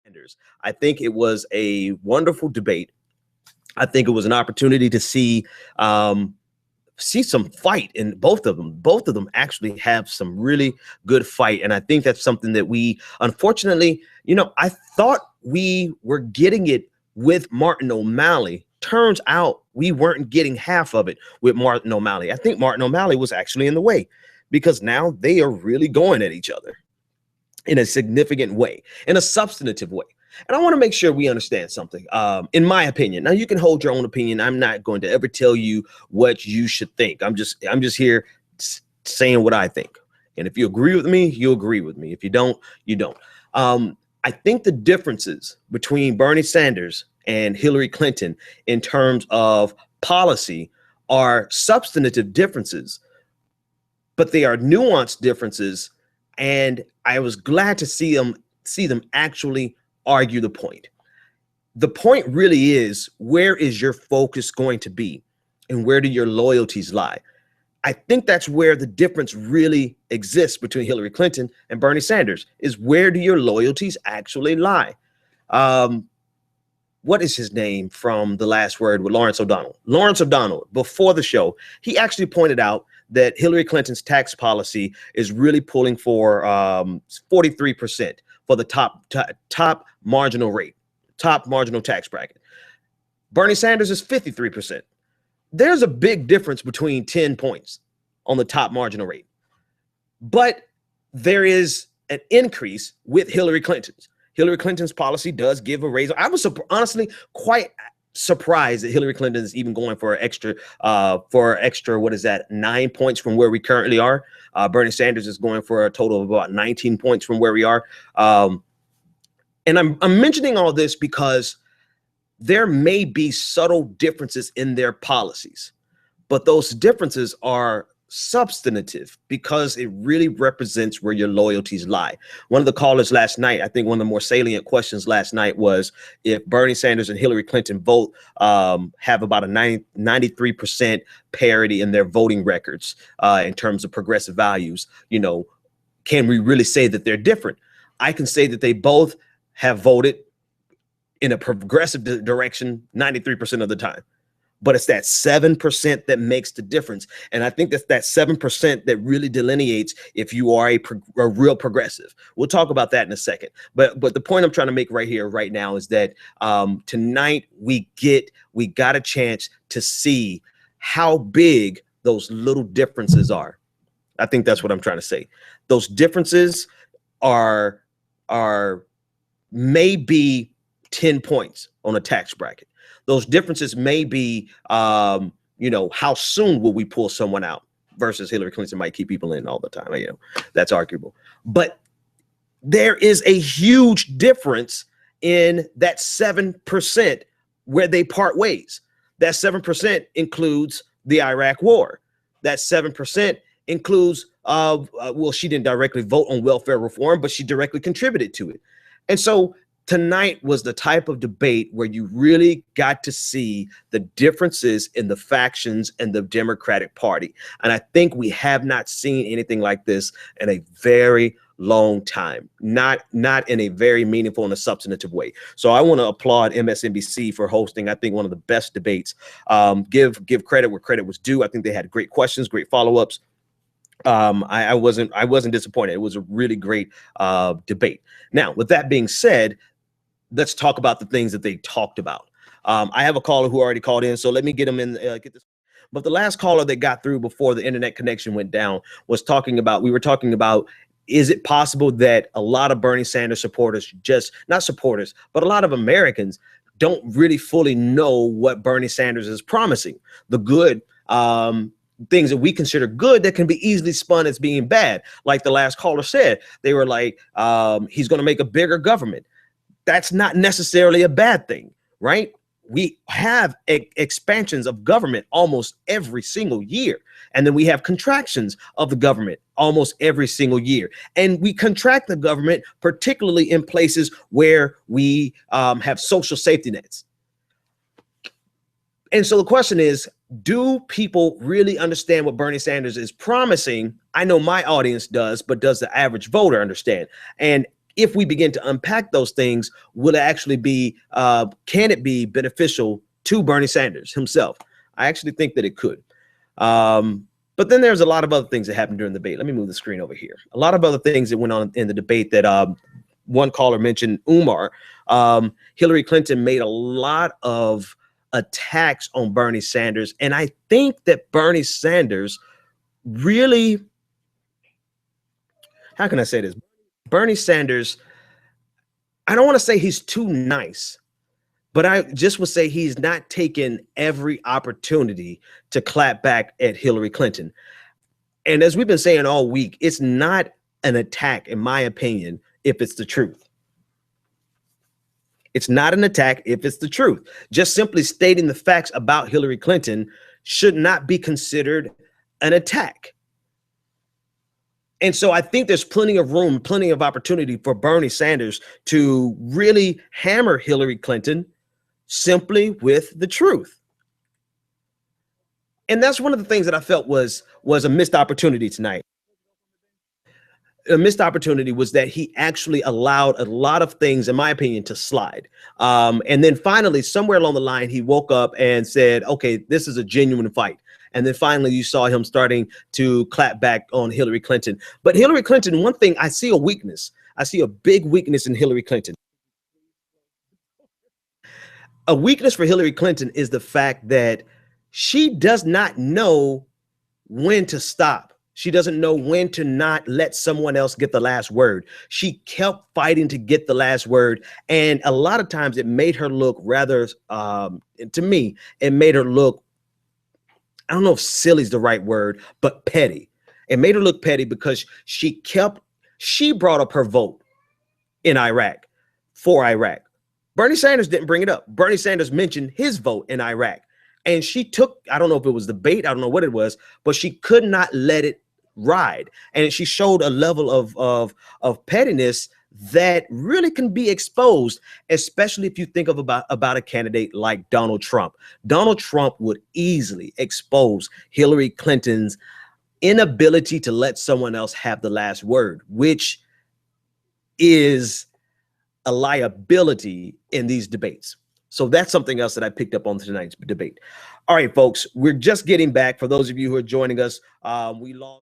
Sanders. I think it was a wonderful debate. I think it was an opportunity to see some fight in both of them. Both of them actually have some really good fight. And I think that's something that we, unfortunately, I thought we were getting it with Martin O'Malley. Turns out we weren't getting half of it with Martin O'Malley. I think Martin O'Malley was actually in the way, because now they are really going at each other in a significant way, in a substantive way. And I want to make sure we understand something, in my opinion. Now, you can hold your own opinion. I'm not going to ever tell you what you should think. I'm just here saying what I think. And if you agree with me, you agree with me. If you don't, you don't. I think the differences between Bernie Sanders and Hillary Clinton in terms of policy are substantive differences, but they are nuanced differences. And I was glad to see them actually argue the point. The point really is, where is your focus going to be and where do your loyalties lie? I think that's where the difference really exists between Hillary Clinton and Bernie Sanders, is where do your loyalties actually lie? What is his name from The Last Word with Lawrence O'Donnell? Lawrence O'Donnell, before the show, he actually pointed out that Hillary Clinton's tax policy is really pulling for 43% for the top marginal rate, top marginal tax bracket. Bernie Sanders is 53%. There's a big difference between 10 points on the top marginal rate. But there is an increase with Hillary Clinton's. Hillary Clinton's policy does give a raise. I was honestly quite surprised that Hillary Clinton is even going for extra, what is that, 9 points from where we currently are. Bernie Sanders is going for a total of about 19 points from where we are. And I'm mentioning all this because there may be subtle differences in their policies, but those differences are substantive because it really represents where your loyalties lie. One of the callers last night, I think one of the more salient questions last night was, if Bernie Sanders and Hillary Clinton both have about a 93% parity in their voting records in terms of progressive values, can we really say that they're different? I can say that they both have voted in a progressive direction 93% of the time. But it's that 7% that makes the difference. And I think that's that 7% that really delineates if you are a real progressive. We'll talk about that in a second. But the point I'm trying to make right here, right now, is that tonight we got a chance to see how big those little differences are. I think that's what I'm trying to say. Those differences are maybe 10 points on a tax bracket. Those differences may be, how soon will we pull someone out versus Hillary Clinton might keep people in all the time. That's arguable. But there is a huge difference in that 7% where they part ways. That 7% includes the Iraq War. That 7% includes, she didn't directly vote on welfare reform, but she directly contributed to it. And so tonight was the type of debate where you really got to see the differences in the factions and the Democratic Party. And I think we have not seen anything like this in a very long time, not in a very meaningful and a substantive way. So I want to applaud MSNBC for hosting, I think, one of the best debates. Give credit where credit was due. I think they had great questions, great follow-ups. I wasn't disappointed. It was a really great debate. Now, with that being said, let's talk about the things that they talked about. I have a caller who already called in, so let me get him in. Get this. But the last caller that got through before the internet connection went down was we were talking about, is it possible that a lot of Bernie Sanders supporters, not supporters, but a lot of Americans don't really fully know what Bernie Sanders is promising? The good things that we consider good that can be easily spun as being bad. Like the last caller said, they were like, he's going to make a bigger government. That's not necessarily a bad thing, right? We have expansions of government almost every single year. And then we have contractions of the government almost every single year. And we contract the government, particularly in places where we have social safety nets. And so the question is, do people really understand what Bernie Sanders is promising? I know my audience does, but does the average voter understand? And if we begin to unpack those things, will it actually be, can it be beneficial to Bernie Sanders himself? I actually think that it could. But then there's a lot of other things that happened during the debate. Let me move the screen over here. A lot of other things that went on in the debate that one caller mentioned, Umar. Hillary Clinton made a lot of attacks on Bernie Sanders. And I think that Bernie Sanders really, how can I say this? Bernie Sanders, I don't want to say he's too nice, but I just would say he's not taking every opportunity to clap back at Hillary Clinton. And as we've been saying all week, it's not an attack, in my opinion, if it's the truth. It's not an attack if it's the truth. Just simply stating the facts about Hillary Clinton should not be considered an attack. And so I think there's plenty of room, plenty of opportunity for Bernie Sanders to really hammer Hillary Clinton simply with the truth. And that's one of the things that I felt was a missed opportunity tonight. A missed opportunity was that he actually allowed a lot of things, in my opinion, to slide. And then finally, somewhere along the line, he woke up and said, okay, this is a genuine fight. And then finally, you saw him starting to clap back on Hillary Clinton. But Hillary Clinton, one thing, I see a weakness. I see a big weakness in Hillary Clinton. A weakness for Hillary Clinton is the fact that she does not know when to stop. She doesn't know when to not let someone else get the last word. She kept fighting to get the last word. And a lot of times it made her look rather, to me, it made her look, I don't know if silly is the right word, but petty. It made her look petty because she brought up her vote in Iraq for Iraq. Bernie Sanders didn't bring it up. Bernie Sanders mentioned his vote in Iraq. And she took, I don't know if it was the bait, I don't know what it was, but she could not let it ride. And she showed a level of pettiness that really can be exposed, especially if you think of about a candidate like Donald Trump. Donald Trump would easily expose Hillary Clinton's inability to let someone else have the last word, which is a liability in these debates. So that's something else that I picked up on tonight's debate. All right, folks, we're just getting back. For those of you who are joining us, we lost.